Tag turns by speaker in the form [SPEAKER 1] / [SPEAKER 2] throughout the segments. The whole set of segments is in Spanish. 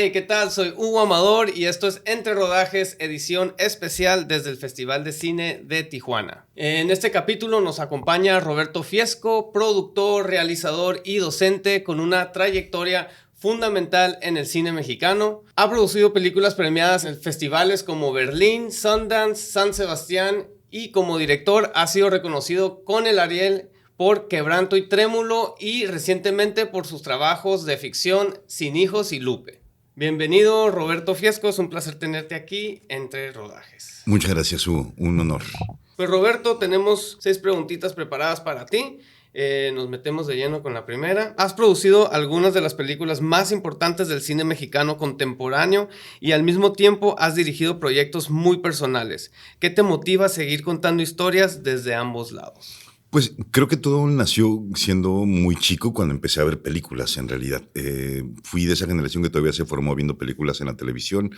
[SPEAKER 1] Hey, ¿qué tal? Soy Hugo Amador y esto es Entre Rodajes, edición especial desde el Festival de Cine de Tijuana. En este capítulo nos acompaña Roberto Fiesco, productor, realizador y docente con una trayectoria fundamental en el cine mexicano. Ha producido películas premiadas en festivales como Berlín, Sundance, San Sebastián y como director ha sido reconocido con el Ariel por Quebranto y Trémulo y recientemente por sus trabajos de ficción Sin Hijos y Lupe. Bienvenido, Roberto Fiesco, es un placer tenerte aquí Entre Rodajes.
[SPEAKER 2] Muchas gracias, Hugo, un honor.
[SPEAKER 1] Pues Roberto, tenemos 6 preguntitas preparadas para ti. Nos metemos de lleno con la primera. Has producido algunas de las películas más importantes del cine mexicano contemporáneo y al mismo tiempo has dirigido proyectos muy personales. ¿Qué te motiva a seguir contando historias desde ambos lados?
[SPEAKER 2] Pues creo que todo nació siendo muy chico cuando empecé a ver películas, en realidad. Fui de esa generación que todavía se formó viendo películas en la televisión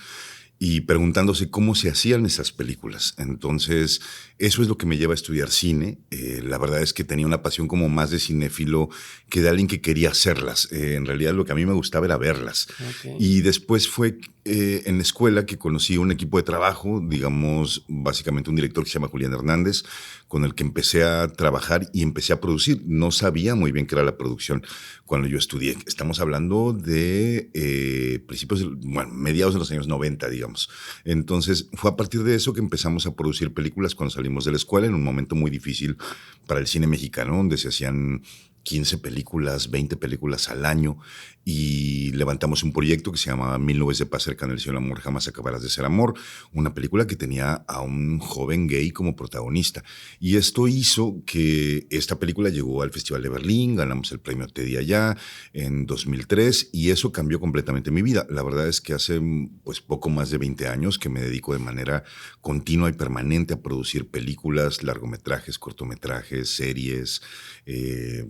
[SPEAKER 2] y preguntándose cómo se hacían esas películas. Entonces, eso es lo que me lleva a estudiar cine. La verdad es que tenía una pasión como más de cinéfilo que de alguien que quería hacerlas. En realidad lo que a mí me gustaba era verlas.
[SPEAKER 1] Okay.
[SPEAKER 2] Y después fue en la escuela que conocí un equipo de trabajo, digamos, básicamente un director que se llama Julián Hernández, con el que empecé a trabajar y empecé a producir. No sabía muy bien qué era la producción cuando yo estudié. Estamos hablando de mediados de los años 90, digamos. Entonces, fue a partir de eso que empezamos a producir películas cuando salimos de la escuela, en un momento muy difícil para el cine mexicano, donde se hacían 15 películas, 20 películas al año, y levantamos un proyecto que se llamaba Mil nubes de paz cerca del cielo, amor, jamás acabarás de ser amor, una película que tenía a un joven gay como protagonista. Y esto hizo que esta película llegó al Festival de Berlín, ganamos el premio Teddy allá en 2003, y eso cambió completamente mi vida. La verdad es que hace pues poco más de 20 años que me dedico de manera continua y permanente a producir películas, largometrajes, cortometrajes, series,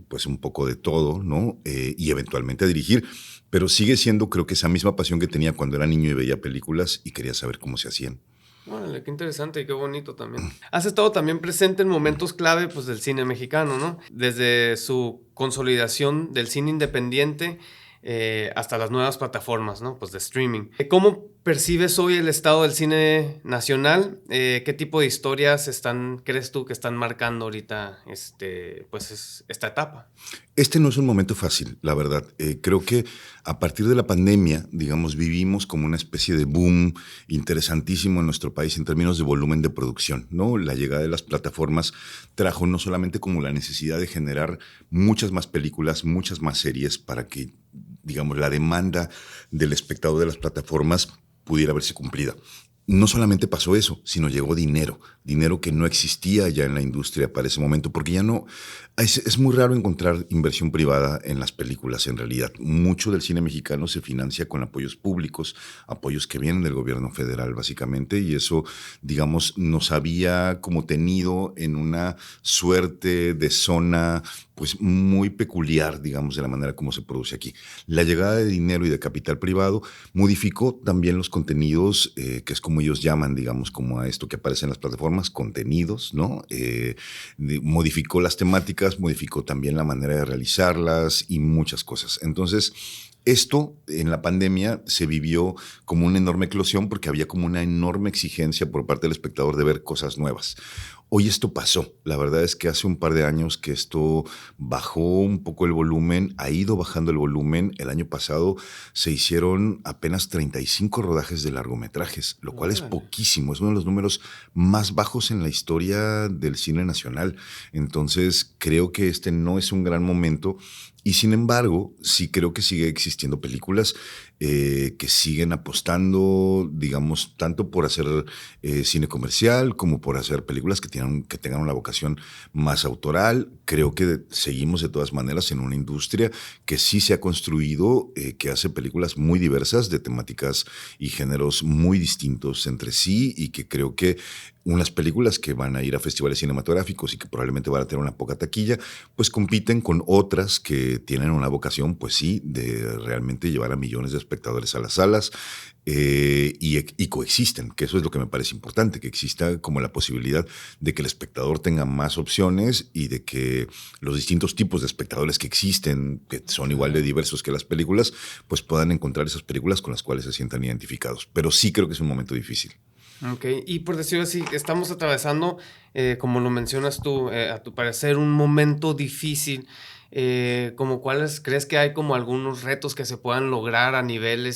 [SPEAKER 2] pues un poco de todo, ¿no? Y eventualmente a dirigir, pero sigue siendo, creo que esa misma pasión que tenía cuando era niño y veía películas y quería saber cómo se hacían.
[SPEAKER 1] Órale, qué interesante y qué bonito también. Has estado también presente en momentos clave pues, del cine mexicano, ¿no? Desde su consolidación del cine independiente hasta las nuevas plataformas, ¿no? Pues de streaming. ¿Cómo percibes hoy el estado del cine nacional? ¿Qué tipo de historias crees tú que están marcando ahorita esta etapa?
[SPEAKER 2] Este no es un momento fácil, la verdad. Creo que a partir de la pandemia, digamos, vivimos como una especie de boom interesantísimo en nuestro país en términos de volumen de producción, ¿no? La llegada de las plataformas trajo no solamente como la necesidad de generar muchas más películas, muchas más series para que, digamos, la demanda del espectador de las plataformas pudiera verse cumplida. No solamente pasó eso, sino llegó dinero que no existía ya en la industria para ese momento, porque ya no, es muy raro encontrar inversión privada en las películas en realidad. Mucho del cine mexicano se financia con apoyos públicos, apoyos que vienen del gobierno federal básicamente, y eso, digamos, nos había como tenido en una suerte de zona pues muy peculiar, digamos, de la manera como se produce aquí. La llegada de dinero y de capital privado modificó también los contenidos, que es como ellos llaman, digamos, como a esto que aparece en las plataformas, contenidos, ¿no? Modificó las temáticas, modificó también la manera de realizarlas y muchas cosas. Entonces, esto en la pandemia se vivió como una enorme eclosión porque había como una enorme exigencia por parte del espectador de ver cosas nuevas. Hoy esto pasó. La verdad es que hace un par de años que esto bajó un poco el volumen, ha ido bajando el volumen. El año pasado se hicieron apenas 35 rodajes de largometrajes, lo cual es poquísimo. Es uno de los números más bajos en la historia del cine nacional. Entonces, creo que este no es un gran momento. Y sin embargo, sí creo que sigue existiendo películas que siguen apostando, digamos, tanto por hacer cine comercial como por hacer películas que tengan una vocación más autoral. Creo que seguimos de todas maneras en una industria que sí se ha construido, que hace películas muy diversas de temáticas y géneros muy distintos entre sí y que creo que unas películas que van a ir a festivales cinematográficos y que probablemente van a tener una poca taquilla, pues compiten con otras que tienen una vocación, pues sí, de realmente llevar a millones de espectadores a las salas. Y coexisten, que eso es lo que me parece importante, que exista como la posibilidad de que el espectador tenga más opciones y de que los distintos tipos de espectadores que existen, que son igual de diversos que las películas, pues puedan encontrar esas películas con las cuales se sientan identificados. Pero sí creo que es un momento difícil.
[SPEAKER 1] Ok, y por decirlo así, estamos atravesando, como lo mencionas tú, a tu parecer, un momento difícil. Como cuáles crees que hay como algunos retos que se puedan lograr a nivel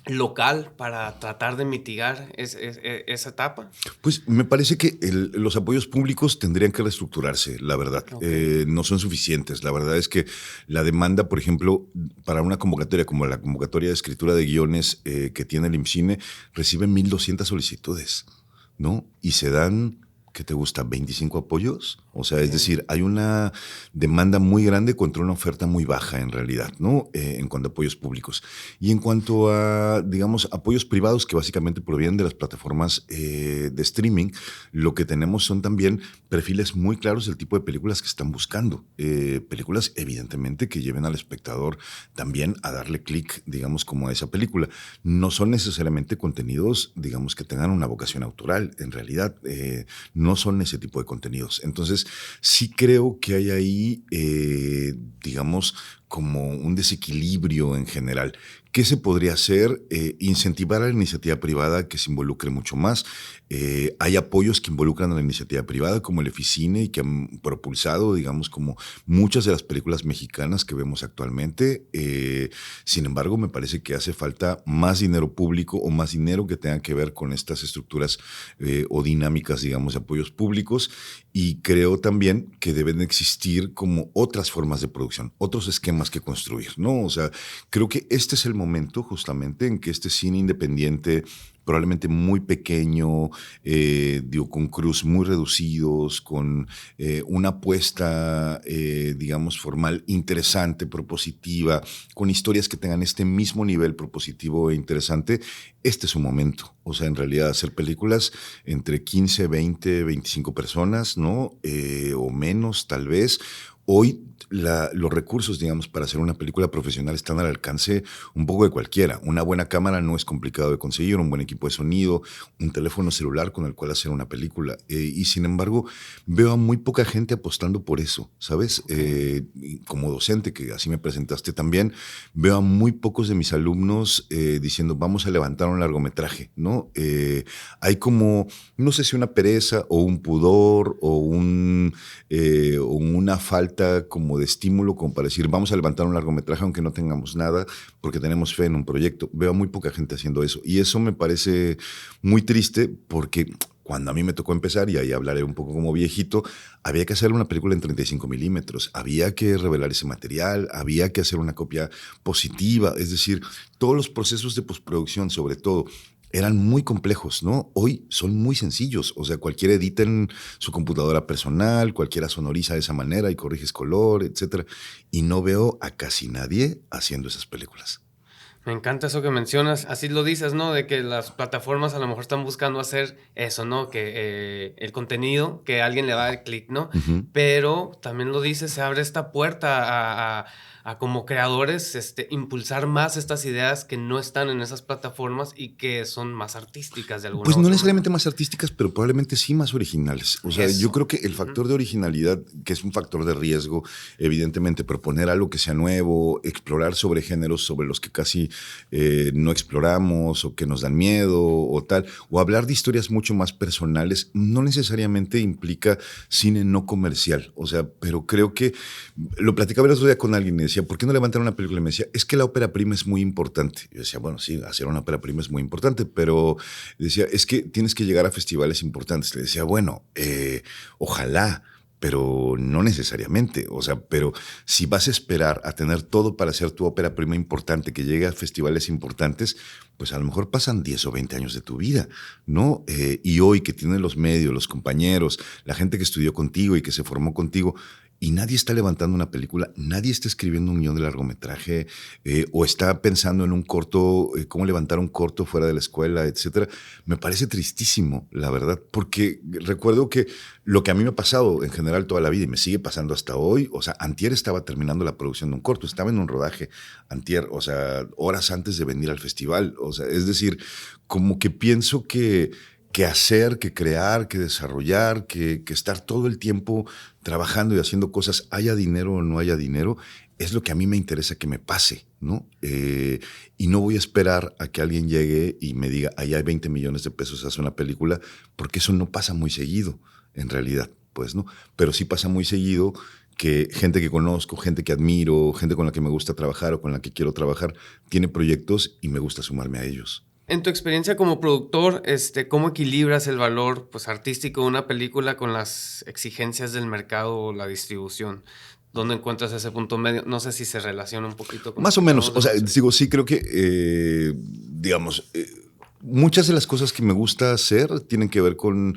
[SPEAKER 1] local para tratar de mitigar esa etapa?
[SPEAKER 2] Pues me parece que los apoyos públicos tendrían que reestructurarse, la verdad.
[SPEAKER 1] Ok.
[SPEAKER 2] No son suficientes. La verdad es que la demanda, por ejemplo, para una convocatoria como la convocatoria de escritura de guiones que tiene el IMCINE, recibe 1,200 solicitudes, ¿no? Y se dan, ¿qué te gusta? ¿25 apoyos? O sea, es decir, hay una demanda muy grande contra una oferta muy baja en realidad, ¿no? En cuanto a apoyos públicos. Y en cuanto a, digamos, apoyos privados que básicamente provienen de las plataformas de streaming, lo que tenemos son también perfiles muy claros del tipo de películas que están buscando. Películas, evidentemente, que lleven al espectador también a darle clic, digamos, como a esa película. No son necesariamente contenidos, digamos, que tengan una vocación autoral, en realidad. No son ese tipo de contenidos. Entonces, sí creo que hay ahí, digamos, como un desequilibrio en general. ¿Qué se podría hacer? Incentivar a la iniciativa privada que se involucre mucho más. Hay apoyos que involucran a la iniciativa privada, como el Eficine, y que han propulsado, digamos, como muchas de las películas mexicanas que vemos actualmente. Sin embargo, me parece que hace falta más dinero público o más dinero que tenga que ver con estas estructuras o dinámicas, digamos, de apoyos públicos. Y creo también que deben existir como otras formas de producción, otros esquemas que construir, ¿no? O sea, creo que este es el momento justamente en que este cine independiente, probablemente muy pequeño, digo, con crews muy reducidos, con una apuesta, digamos, formal interesante, propositiva, con historias que tengan este mismo nivel propositivo e interesante, este es su momento. O sea, en realidad hacer películas entre 15, 20, 25 personas, ¿no? O menos, tal vez. Hoy los recursos, digamos, para hacer una película profesional están al alcance un poco de cualquiera. Una buena cámara no es complicado de conseguir, un buen equipo de sonido, un teléfono celular con el cual hacer una película. Y sin embargo, veo a muy poca gente apostando por eso, ¿sabes? Como docente, que así me presentaste también, veo a muy pocos de mis alumnos diciendo, vamos a levantar un largometraje, ¿no? Hay como, no sé si una pereza o un pudor o una falta como de estímulo, como para decir, vamos a levantar un largometraje aunque no tengamos nada, porque tenemos fe en un proyecto. Veo a muy poca gente haciendo eso. Y eso me parece muy triste porque cuando a mí me tocó empezar, y ahí hablaré un poco como viejito, había que hacer una película en 35 milímetros, había que revelar ese material, había que hacer una copia positiva, es decir, todos los procesos de postproducción, sobre todo, eran muy complejos, ¿no? Hoy son muy sencillos, o sea, cualquiera edita en su computadora personal, cualquiera sonoriza de esa manera y corriges color, etcétera, y no veo a casi nadie haciendo esas películas.
[SPEAKER 1] Me encanta eso que mencionas. Así lo dices, ¿no? De que las plataformas a lo mejor están buscando hacer eso, ¿no? Que el contenido, que alguien le va a dar clic, ¿no?
[SPEAKER 2] Ujú.
[SPEAKER 1] Pero también lo dices, se abre esta puerta a como creadores, impulsar más estas ideas que no están en esas plataformas y que son más artísticas de alguna
[SPEAKER 2] Pues
[SPEAKER 1] u
[SPEAKER 2] no
[SPEAKER 1] otra manera.
[SPEAKER 2] necesariamente más artísticas, pero probablemente sí más originales. O sea, yo
[SPEAKER 1] Eso.
[SPEAKER 2] creo que el
[SPEAKER 1] Ujú.
[SPEAKER 2] factor de originalidad, que es un factor de riesgo, evidentemente proponer algo que sea nuevo, explorar sobre géneros sobre los que casi no exploramos o que nos dan miedo o tal, o hablar de historias mucho más personales, no necesariamente implica cine no comercial. O sea, pero creo que lo platicaba el otro día con alguien y decía, ¿por qué no levantar una película? Y me decía, es que la ópera prima es muy importante. Yo decía, bueno, sí, hacer una ópera prima es muy importante, pero decía, es que tienes que llegar a festivales importantes. Le decía, bueno, ojalá, pero no necesariamente. O sea, pero si vas a esperar a tener todo para hacer tu ópera prima importante, que llegue a festivales importantes, pues a lo mejor pasan 10 o 20 años de tu vida, ¿no? Y hoy que tienes los medios, los compañeros, la gente que estudió contigo y que se formó contigo, y nadie está levantando una película, nadie está escribiendo un guión de largometraje o está pensando en un corto, cómo levantar un corto fuera de la escuela, etcétera. Me parece tristísimo, la verdad, porque recuerdo que lo que a mí me ha pasado en general toda la vida y me sigue pasando hasta hoy, o sea, antier estaba terminando la producción de un corto, estaba en un rodaje antier, o sea, horas antes de venir al festival, o sea, es decir, como que pienso que hacer, que crear, que desarrollar, que estar todo el tiempo trabajando y haciendo cosas, haya dinero o no haya dinero, es lo que a mí me interesa que me pase, ¿no? Y no voy a esperar a que alguien llegue y me diga, ahí hay 20 millones de pesos, haz una película, porque eso no pasa muy seguido, en realidad, pues, ¿no? Pero sí pasa muy seguido que gente que conozco, gente que admiro, gente con la que me gusta trabajar o con la que quiero trabajar, tiene proyectos y me gusta sumarme a ellos.
[SPEAKER 1] En tu experiencia como productor, ¿cómo equilibras el valor, pues, artístico de una película con las exigencias del mercado o la distribución? ¿Dónde encuentras ese punto medio? No sé si se relaciona un poquito con lo
[SPEAKER 2] Más o
[SPEAKER 1] que
[SPEAKER 2] menos,
[SPEAKER 1] acabamos
[SPEAKER 2] o
[SPEAKER 1] de
[SPEAKER 2] sea,
[SPEAKER 1] mencionar.
[SPEAKER 2] digo, sí creo que, digamos, muchas de las cosas que me gusta hacer tienen que ver con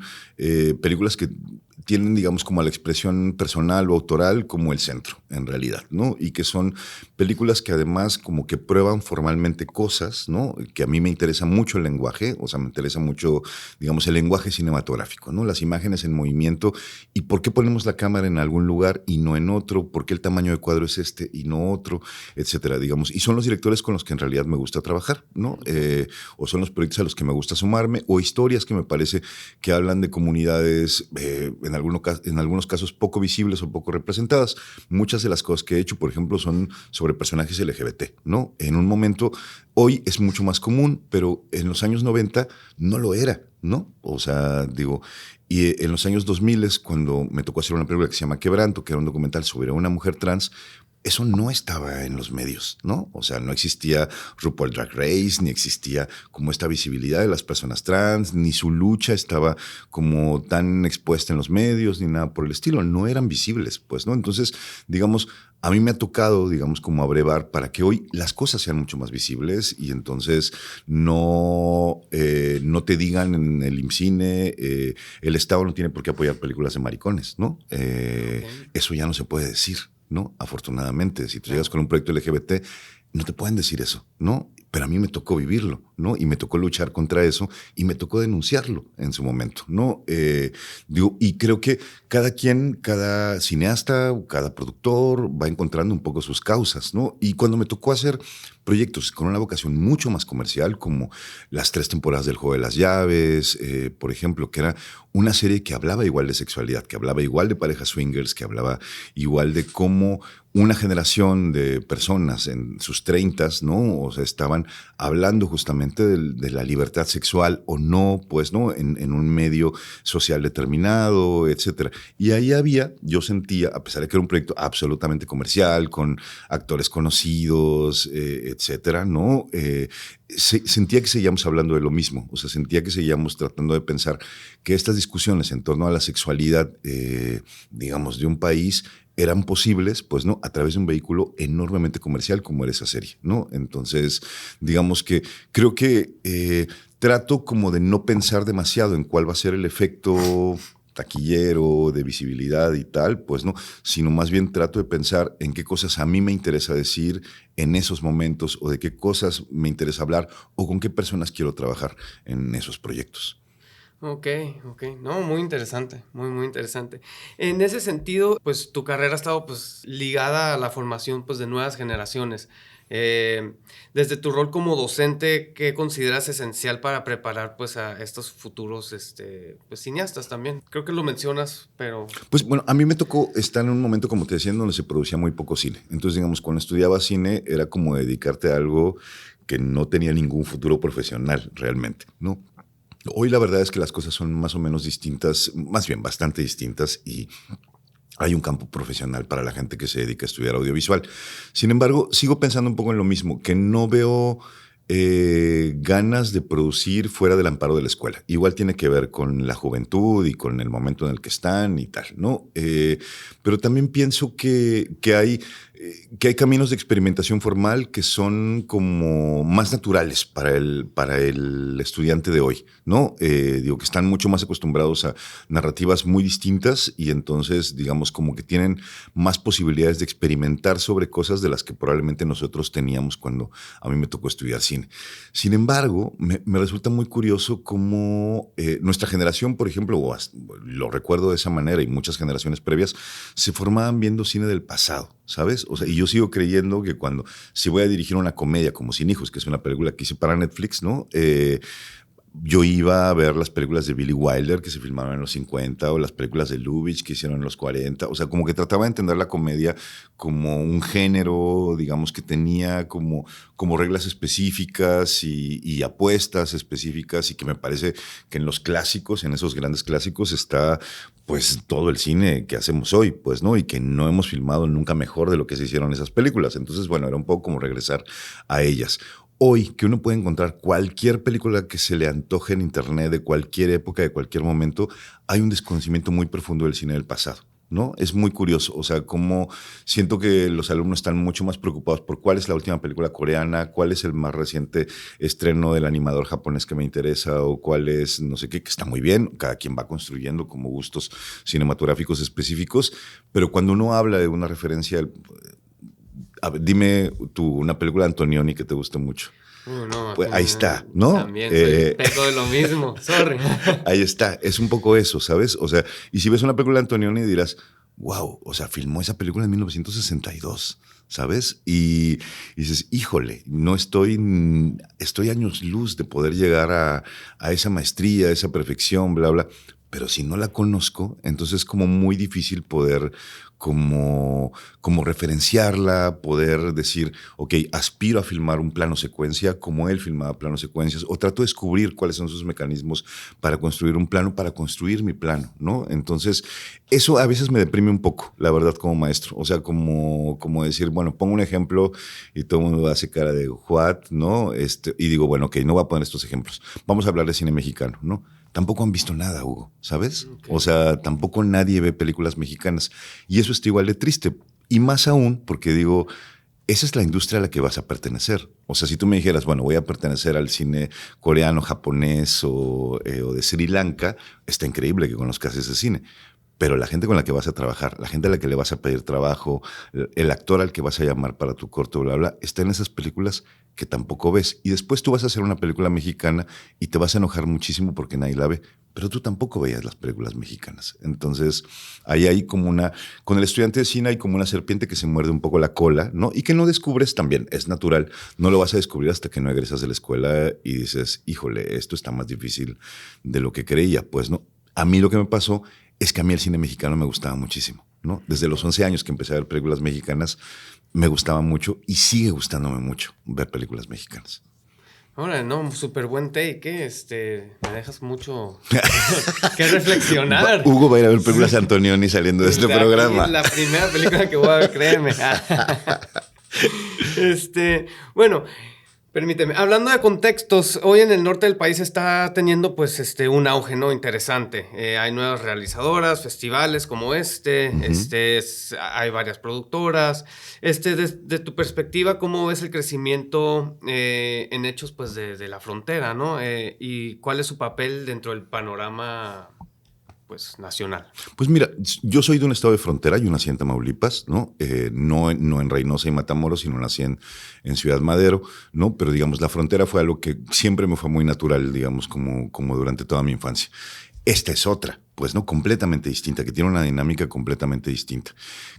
[SPEAKER 2] películas que tienen, digamos, como la expresión personal o autoral como el centro, en realidad, ¿no? Y que son películas que además como que prueban formalmente cosas, ¿no? Que a mí me interesa mucho el lenguaje, o sea, me interesa mucho, digamos, el lenguaje cinematográfico, ¿no? Las imágenes en movimiento y por qué ponemos la cámara en algún lugar y no en otro, por qué el tamaño de cuadro es este y no otro, etcétera, digamos. Y son los directores con los que en realidad me gusta trabajar, ¿no? O son los proyectos a los que me gusta sumarme, o historias que me parece que hablan de comunidades en algunos casos poco visibles o poco representadas. Muchas de las cosas que he hecho, por ejemplo, son sobre personajes LGBT, ¿no? En un momento, hoy es mucho más común, pero en los años 90 no lo era, ¿no? O sea, digo, y en los años 2000, cuando me tocó hacer una película que se llama Quebranto, que era un documental sobre una mujer trans, eso no estaba en los medios, ¿no? O sea, no existía RuPaul Drag Race, ni existía como esta visibilidad de las personas trans, ni su lucha estaba como tan expuesta en los medios, ni nada por el estilo. No eran visibles, pues, ¿no? Entonces, digamos, a mí me ha tocado, digamos, como abrevar para que hoy las cosas sean mucho más visibles y entonces no te digan en el IMCINE, el Estado no tiene por qué apoyar películas de maricones, ¿no?
[SPEAKER 1] Ok,
[SPEAKER 2] Eso ya no se puede decir, ¿no? Afortunadamente, si tú llegas
[SPEAKER 1] claro.
[SPEAKER 2] con un proyecto LGBT, no te pueden decir eso, ¿no? Pero a mí me tocó vivirlo, ¿no? Y me tocó luchar contra eso y me tocó denunciarlo en su momento, ¿no? Digo, y creo que cada quien, cada cineasta, cada productor va encontrando un poco sus causas, ¿no? Y cuando me tocó hacer proyectos con una vocación mucho más comercial, como las 3 temporadas del Juego de las Llaves, por ejemplo, que era una serie que hablaba igual de sexualidad, que hablaba igual de parejas swingers, que hablaba igual de cómo una generación de personas en sus 30, ¿no? O sea, estaban hablando justamente de la libertad sexual o no, pues, ¿no? En un medio social determinado, etcétera. Y ahí había, yo sentía, a pesar de que era un proyecto absolutamente comercial, con actores conocidos, etcétera, ¿no? Sentía que seguíamos hablando de lo mismo, o sea, sentía que seguíamos tratando de pensar que estas discusiones en torno a la sexualidad, digamos, de un país eran posibles, pues, ¿no? A través de un vehículo enormemente comercial como era esa serie, ¿no? Entonces, digamos que creo que trato como de no pensar demasiado en cuál va a ser el efecto taquillero, de visibilidad y tal, pues no, sino más bien trato de pensar en qué cosas a mí me interesa decir en esos momentos o de qué cosas me interesa hablar o con qué personas quiero trabajar en esos proyectos.
[SPEAKER 1] Ok, ok. No, muy interesante, muy, muy interesante. En ese sentido, pues tu carrera ha estado pues ligada a la formación pues de nuevas generaciones. Eh, Desde tu rol como docente, ¿qué consideras esencial para preparar pues a estos futuros pues cineastas también? Creo que lo mencionas, pero
[SPEAKER 2] Pues bueno, a mí me tocó estar en un momento, como te decía, en donde se producía muy poco cine. Entonces, digamos, cuando estudiaba cine era como dedicarte a algo que no tenía ningún futuro profesional realmente, ¿no? Hoy la verdad es que las cosas son más o menos distintas, más bien bastante distintas y hay un campo profesional para la gente que se dedica a estudiar audiovisual. Sin embargo, sigo pensando un poco en lo mismo, que no veo ganas de producir fuera del amparo de la escuela. Igual tiene que ver con la juventud y con el momento en el que están y tal, ¿no? Pero también pienso que hay que hay caminos de experimentación formal que son como más naturales para el estudiante de hoy, ¿no? Digo, que están mucho más acostumbrados a narrativas muy distintas y entonces, digamos, como que tienen más posibilidades de experimentar sobre cosas de las que probablemente nosotros teníamos cuando a mí me tocó estudiar cine. Sin embargo, me resulta muy curioso cómo nuestra generación, por ejemplo, lo recuerdo de esa manera y muchas generaciones previas, se formaban viendo cine del pasado, ¿sabes? O sea, y yo sigo creyendo que si voy a dirigir una comedia como Sin Hijos, que es una película que hice para Netflix, ¿no? Yo iba a ver las películas de Billy Wilder que se filmaron en los 50 o las películas de Lubitsch que hicieron en los 40. O sea, como que trataba de entender la comedia como un género, digamos, que tenía como reglas específicas y apuestas específicas y que me parece que en los clásicos, en esos grandes clásicos está pues todo el cine que hacemos hoy, pues, ¿no? Y que no hemos filmado nunca mejor de lo que se hicieron esas películas. Entonces, bueno, era un poco como regresar a ellas. Hoy, que uno puede encontrar cualquier película que se le antoje en internet de cualquier época, de cualquier momento, hay un desconocimiento muy profundo del cine del pasado, ¿no? Es muy curioso, o sea, como siento que los alumnos están mucho más preocupados por cuál es la última película coreana, cuál es el más reciente estreno del animador japonés que me interesa o cuál es no sé qué, que está muy bien, cada quien va construyendo como gustos cinematográficos específicos, pero cuando uno habla de una referencia... A ver, dime tú una película de Antonioni que te guste mucho.
[SPEAKER 1] No,
[SPEAKER 2] Pues ahí está, ¿no?
[SPEAKER 1] También peco de lo mismo, sorry.
[SPEAKER 2] Ahí está, es un poco eso, ¿sabes? O sea, y si ves una película de Antonioni dirás, wow, o sea, filmó esa película en 1962, ¿sabes? Y dices, híjole, no estoy años luz de poder llegar a esa maestría, a esa perfección, bla, bla. Pero si no la conozco, entonces es como muy difícil poder como referenciarla, poder decir, ok, aspiro a filmar un plano secuencia como él filmaba planos secuencias, o trato de descubrir cuáles son sus mecanismos para construir un plano, para construir mi plano, ¿no? Entonces, eso a veces me deprime un poco, la verdad, como maestro. O sea, como decir, bueno, pongo un ejemplo y todo el mundo hace cara de what, ¿no? Y digo, bueno, ok, no voy a poner estos ejemplos. Vamos a hablar de cine mexicano, ¿no? Tampoco han visto nada, Hugo, ¿sabes? Okay. O sea, tampoco nadie ve películas mexicanas. Y eso está igual de triste. Y más aún porque digo, esa es la industria a la que vas a pertenecer. O sea, si tú me dijeras, bueno, voy a pertenecer al cine coreano, japonés o de Sri Lanka, está increíble que conozcas ese cine. Pero la gente con la que vas a trabajar, la gente a la que le vas a pedir trabajo, el actor al que vas a llamar para tu corto, bla, bla, está en esas películas que tampoco ves. Y después tú vas a hacer una película mexicana y te vas a enojar muchísimo porque nadie la ve. Pero tú tampoco veías las películas mexicanas. Entonces, ahí hay como con el estudiante de cine hay como una serpiente que se muerde un poco la cola, ¿no? Y que no descubres también, es natural. No lo vas a descubrir hasta que no egresas de la escuela y dices, híjole, esto está más difícil de lo que creía. Pues, ¿no? A mí lo que me pasó es que a mí el cine mexicano me gustaba muchísimo, ¿no? Desde los 11 años que empecé a ver películas mexicanas, me gustaba mucho y sigue gustándome mucho ver películas mexicanas.
[SPEAKER 1] Ahora, no, súper buen take, me dejas mucho que reflexionar.
[SPEAKER 2] Hugo va a ir a ver películas de Antonioni saliendo de este programa.
[SPEAKER 1] La primera película que voy a ver, créeme. Bueno, permíteme, hablando de contextos, hoy en el norte del país está teniendo pues un auge, ¿no? Interesante. Hay nuevas realizadoras, festivales como hay varias productoras. De tu perspectiva, ¿cómo ves el crecimiento en hechos pues de la frontera, ¿no? ¿Y cuál es su papel dentro del panorama pues nacional?
[SPEAKER 2] Pues mira, yo soy de un estado de frontera, yo nací en Tamaulipas, ¿no? No en Reynosa y Matamoros, sino nací en Ciudad Madero, ¿no? Pero digamos, la frontera fue algo que siempre me fue muy natural, digamos, como durante toda mi infancia. Esta es otra, pues, ¿no? Completamente distinta, que tiene una dinámica completamente distinta.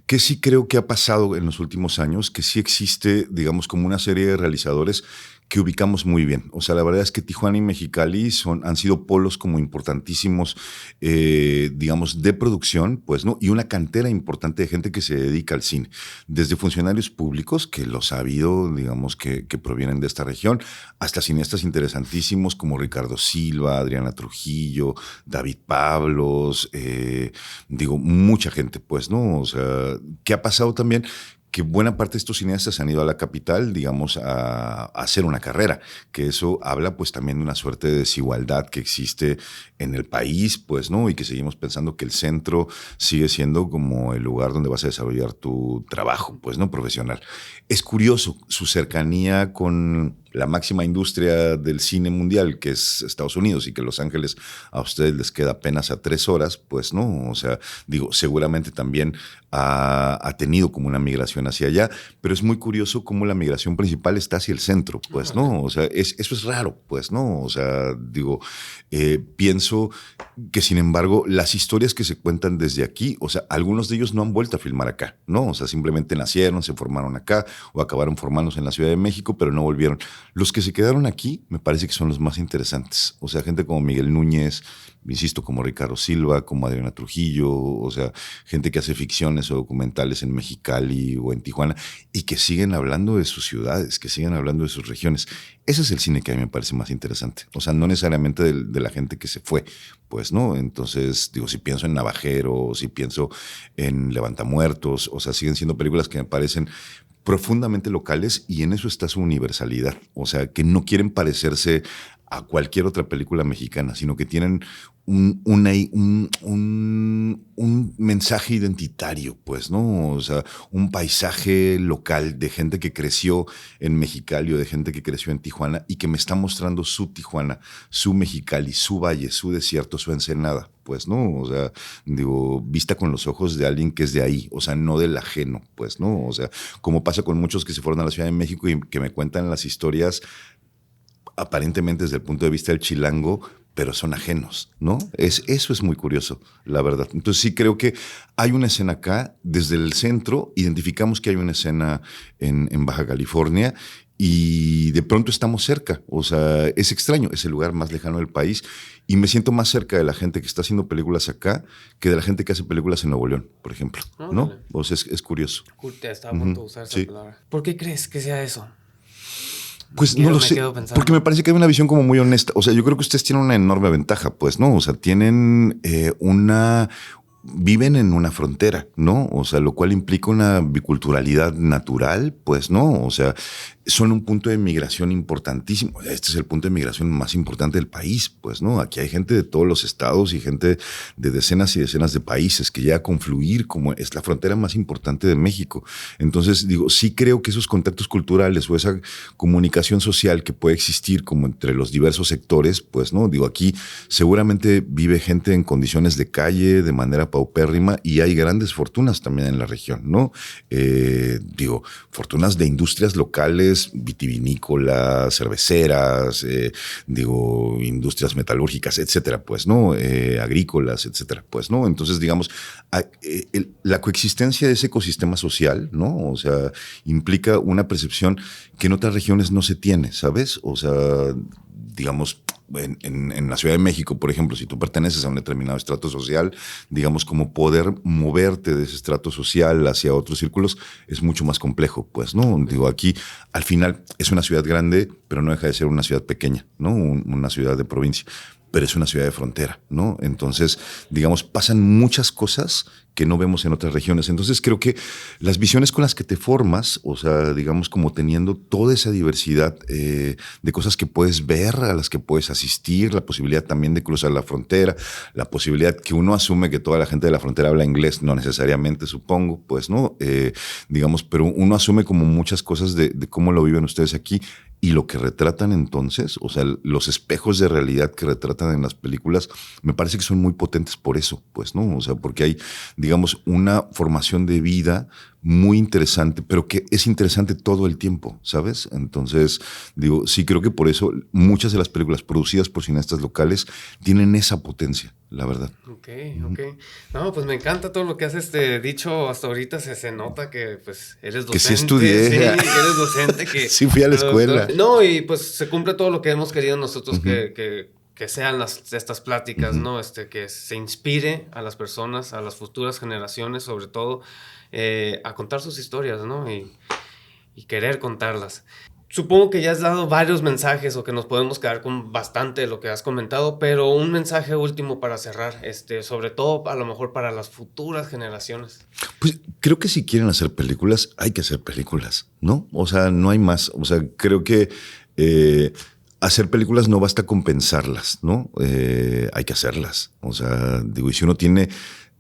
[SPEAKER 2] Que sí creo que ha pasado en los últimos años, que sí existe, digamos, como una serie de realizadores que ubicamos muy bien. O sea, la verdad es que Tijuana y Mexicali han sido polos como importantísimos, digamos, de producción, pues, ¿no? Y una cantera importante de gente que se dedica al cine. Desde funcionarios públicos, que los ha habido, digamos, que provienen de esta región, hasta cineastas interesantísimos como Ricardo Silva, Adriana Trujillo, David Pablos, mucha gente, pues, ¿no? O sea, ¿qué ha pasado también? que buena parte de estos cineastas han ido a la capital, digamos, a hacer una carrera, que eso habla pues también de una suerte de desigualdad que existe en el país, pues, ¿no? Y que seguimos pensando que el centro sigue siendo como el lugar donde vas a desarrollar tu trabajo, pues, ¿no? Profesional. Es curioso su cercanía con la máxima industria del cine mundial, que es Estados Unidos, y que Los Ángeles a ustedes les queda apenas a 3 horas, pues no, o sea, digo, seguramente también ha tenido como una migración hacia allá, pero es muy curioso cómo la migración principal está hacia el centro, pues no, o sea, eso es raro, pues no, o sea, digo, pienso que sin embargo las historias que se cuentan desde aquí, o sea, algunos de ellos no han vuelto a filmar acá, ¿no? O sea, simplemente nacieron, se formaron acá o acabaron formándose en la Ciudad de México, pero no volvieron. Los que se quedaron aquí me parece que son los más interesantes. O sea, gente como Miguel Núñez, insisto, como Ricardo Silva, como Adriana Trujillo, o sea, gente que hace ficciones o documentales en Mexicali o en Tijuana y que siguen hablando de sus ciudades, que siguen hablando de sus regiones. Ese es el cine que a mí me parece más interesante. O sea, no necesariamente de la gente que se fue, pues, ¿no? Entonces, digo, si pienso en Navajero, si pienso en Levantamuertos, o sea, siguen siendo películas que me parecen profundamente locales y en eso está su universalidad. O sea, que no quieren parecerse a cualquier otra película mexicana, sino que tienen un mensaje identitario, pues, ¿no? O sea, un paisaje local de gente que creció en Mexicali o de gente que creció en Tijuana y que me está mostrando su Tijuana, su Mexicali, su valle, su desierto, su Ensenada, pues, ¿no? O sea, digo, vista con los ojos de alguien que es de ahí, o sea, no del ajeno, pues, ¿no? O sea, como pasa con muchos que se fueron a la Ciudad de México y que me cuentan las historias aparentemente desde el punto de vista del chilango, pero son ajenos, ¿no? Eso es muy curioso, la verdad. Entonces sí creo que hay una escena acá, desde el centro, identificamos que hay una escena en Baja California y de pronto estamos cerca. O sea, es extraño, es el lugar más lejano del país y me siento más cerca de la gente que está haciendo películas acá que de la gente que hace películas en Nuevo León, por ejemplo, ¿no?
[SPEAKER 1] Órale.
[SPEAKER 2] O sea, es curioso.
[SPEAKER 1] Te estaba a punto de usar esa
[SPEAKER 2] Sí.
[SPEAKER 1] palabra. ¿Por qué crees que sea eso?
[SPEAKER 2] Pues no lo
[SPEAKER 1] Me
[SPEAKER 2] sé,
[SPEAKER 1] quedo pensando.
[SPEAKER 2] porque me parece que hay una visión como muy honesta. O sea, yo creo que ustedes tienen una enorme ventaja, pues, ¿no? O sea, tienen viven en una frontera, ¿no? O sea, lo cual implica una biculturalidad natural, pues, ¿no? O sea, son un punto de migración importantísimo. Este es el punto de migración más importante del país, pues, ¿no? Aquí hay gente de todos los estados y gente de decenas y decenas de países que llega a confluir como es la frontera más importante de México. Entonces, digo, sí creo que esos contactos culturales o esa comunicación social que puede existir como entre los diversos sectores, pues, ¿no? Digo, aquí seguramente vive gente en condiciones de calle, de manera paupérrima, y hay grandes fortunas también en la región, ¿no? Digo, fortunas de industrias locales, vitivinícolas, cerveceras, digo, industrias metalúrgicas, etcétera, pues, ¿no? Agrícolas, etcétera, pues, ¿no? Entonces, digamos, la coexistencia de ese ecosistema social, ¿no? O sea, implica una percepción que en otras regiones no se tiene, ¿sabes? O sea, digamos, en la Ciudad de México, por ejemplo, si tú perteneces a un determinado estrato social, digamos, como poder moverte de ese estrato social hacia otros círculos es mucho más complejo, pues, ¿no? Digo, aquí al final es una ciudad grande, pero no deja de ser una ciudad pequeña, ¿no? Una ciudad de provincia, pero es una ciudad de frontera, ¿no? Entonces, digamos, pasan muchas cosas que no vemos en otras regiones. Entonces creo que las visiones con las que te formas, o sea, digamos como teniendo toda esa diversidad de cosas que puedes ver, a las que puedes asistir, la posibilidad también de cruzar la frontera, la posibilidad que uno asume que toda la gente de la frontera habla inglés, no necesariamente supongo, pues no, digamos, pero uno asume como muchas cosas de cómo lo viven ustedes aquí. Y lo que retratan entonces, o sea, los espejos de realidad que retratan en las películas, me parece que son muy potentes por eso, pues, ¿no? O sea, porque hay, digamos, una formación de vida muy interesante, pero que es interesante todo el tiempo, ¿sabes? Entonces, digo, sí creo que por eso muchas de las películas producidas por cineastas locales tienen esa potencia, la verdad.
[SPEAKER 1] Ok. No, pues me encanta todo lo que has dicho hasta ahorita. Se nota que pues eres docente.
[SPEAKER 2] Que sí estudié.
[SPEAKER 1] Sí, eres docente. Que,
[SPEAKER 2] sí fui a la escuela.
[SPEAKER 1] No, y pues se cumple todo lo que hemos querido nosotros que sean estas pláticas, ¿no? Que se inspire a las personas, a las futuras generaciones, sobre todo, a contar sus historias, ¿no? Y querer contarlas. Supongo que ya has dado varios mensajes o que nos podemos quedar con bastante de lo que has comentado, pero un mensaje último para cerrar, sobre todo a lo mejor para las futuras generaciones.
[SPEAKER 2] Pues creo que si quieren hacer películas, hay que hacer películas, ¿no? O sea, no hay más. O sea, creo que hacer películas no basta con pensarlas, ¿no? Hay que hacerlas. O sea, digo, y si uno tiene...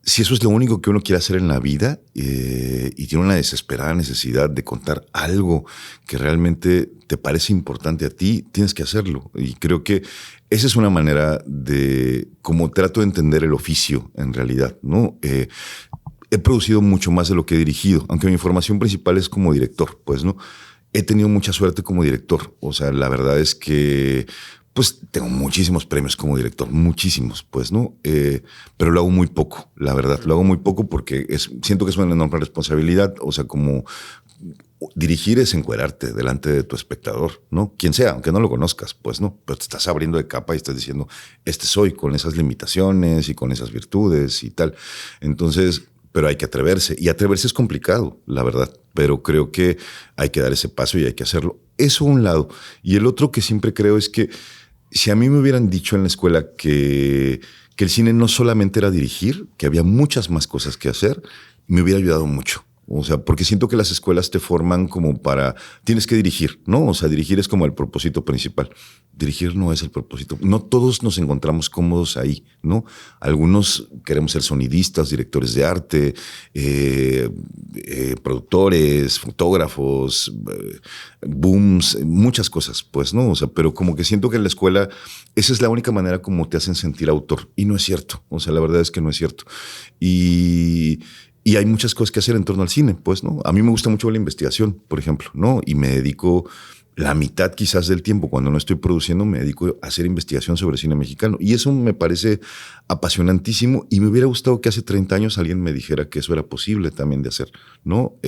[SPEAKER 2] Si eso es lo único que uno quiere hacer en la vida y tiene una desesperada necesidad de contar algo que realmente te parece importante a ti, tienes que hacerlo. Y creo que esa es una manera de cómo trato de entender el oficio en realidad, ¿no? He producido mucho más de lo que he dirigido, aunque mi formación principal es como director, pues, ¿no? He tenido mucha suerte como director. O sea, la verdad es que pues tengo muchísimos premios como director, muchísimos, pues, ¿no? Pero lo hago muy poco, la verdad. Lo hago muy poco porque siento que es una enorme responsabilidad. O sea, como dirigir es encuerarte delante de tu espectador, ¿no? Quien sea, aunque no lo conozcas, pues, ¿no? Pero te estás abriendo de capa y estás diciendo, soy con esas limitaciones y con esas virtudes y tal. Entonces, pero hay que atreverse. Y atreverse es complicado, la verdad. Pero creo que hay que dar ese paso y hay que hacerlo. Eso un lado. Y el otro que siempre creo es que si a mí me hubieran dicho en la escuela que el cine no solamente era dirigir, que había muchas más cosas que hacer, me hubiera ayudado mucho. O sea, porque siento que las escuelas te forman como para... Tienes que dirigir, ¿no? O sea, dirigir es como el propósito principal. Dirigir no es el propósito. No todos nos encontramos cómodos ahí, ¿no? Algunos queremos ser sonidistas, directores de arte, productores, fotógrafos, booms, muchas cosas, pues, ¿no? O sea, pero como que siento que en la escuela esa es la única manera como te hacen sentir autor. Y no es cierto. O sea, la verdad es que no es cierto. Y hay muchas cosas que hacer en torno al cine, pues, ¿no? A mí me gusta mucho la investigación, por ejemplo, ¿no? Y me dedico la mitad quizás del tiempo, cuando no estoy produciendo, me dedico a hacer investigación sobre cine mexicano. Y eso me parece apasionantísimo y me hubiera gustado que hace 30 años alguien me dijera que eso era posible también de hacer, ¿no?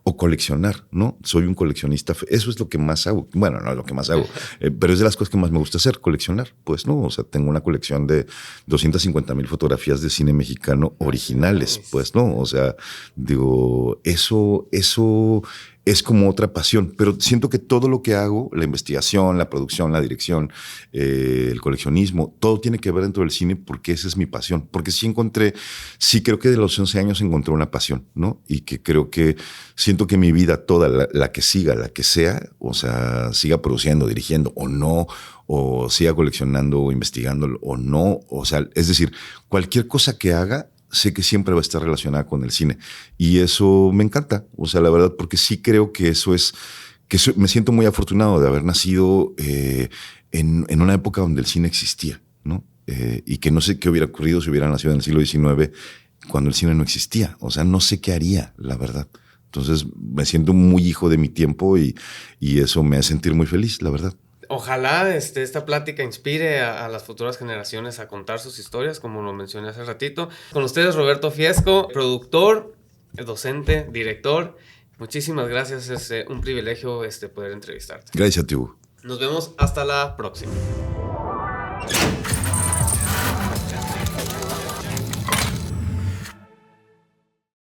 [SPEAKER 2] O coleccionar, ¿no? Soy un coleccionista. Eso es lo que más hago. Bueno, no es lo que más hago, pero es de las cosas que más me gusta hacer, coleccionar, pues, ¿no? O sea, tengo una colección de 250,000 fotografías de cine mexicano originales, pues, ¿no? O sea, digo, eso es como otra pasión, pero siento que todo lo que hago, la investigación, la producción, la dirección, el coleccionismo, todo tiene que ver dentro del cine porque esa es mi pasión. Porque sí creo que de los 11 años encontré una pasión, ¿no? Y que creo que siento que mi vida toda, la que siga, la que sea, o sea, siga produciendo, dirigiendo o no, o siga coleccionando o investigando o no, o sea, es decir, cualquier cosa que haga, sé que siempre va a estar relacionada con el cine. Y eso me encanta. O sea, la verdad, porque sí creo que me siento muy afortunado de haber nacido en una época donde el cine existía, ¿no? Y que no sé qué hubiera ocurrido si hubiera nacido en el siglo XIX cuando el cine no existía. O sea, no sé qué haría, la verdad. Entonces, me siento muy hijo de mi tiempo y eso me hace sentir muy feliz, la verdad.
[SPEAKER 1] Ojalá esta plática inspire a las futuras generaciones a contar sus historias, como lo mencioné hace ratito. Con ustedes, Roberto Fiesco, productor, docente, director. Muchísimas gracias, es un privilegio poder entrevistarte.
[SPEAKER 2] Gracias a ti, Hugo.
[SPEAKER 1] Nos vemos hasta la próxima.